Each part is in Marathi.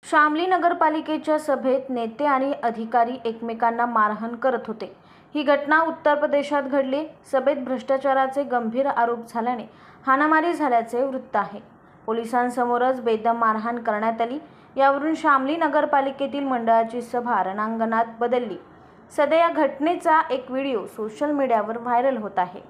शामली नगरपालिकेच्या सभेत नेते आणि अधिकारी एकमेकांना मारहाण करत होते। ही घटना उत्तर प्रदेशात घडली। सभेत भ्रष्टाचाराचे गंभीर आरोप झाल्याने हाणामारी झाल्याचे वृत्त आहे। पोलिसांसमोरच बेदम मारहाण करण्यात आली। यावरून शामली नगरपालिकेतील मंडळाची सभा रणांगणात बदलली। सध्या या घटनेचा एक व्हिडिओ सोशल मीडियावर व्हायरल होत आहे।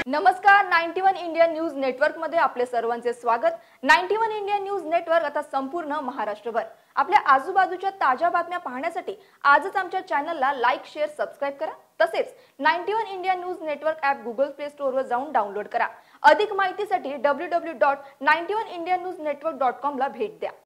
नमस्कार, 91 इंडिया न्यूज नेटवर्क मध्ये आपले सर्वांचे स्वागत। 91 इंडिया न्यूज नेटवर्क आता संपूर्ण महाराष्ट्रभर आपल्या आजूबाजूच्या ताज्या बातम्या पाहण्यासाठी आजच आमच्या चॅनलला लाईक, शेअर, सबस्क्राइब करा। तसेच 91 India news network app Google play स्टोअरवर जाऊन डाउनलोड करा। अधिक माहितीसाठी www.91indiannewsnetwork.com ला भेट द्या।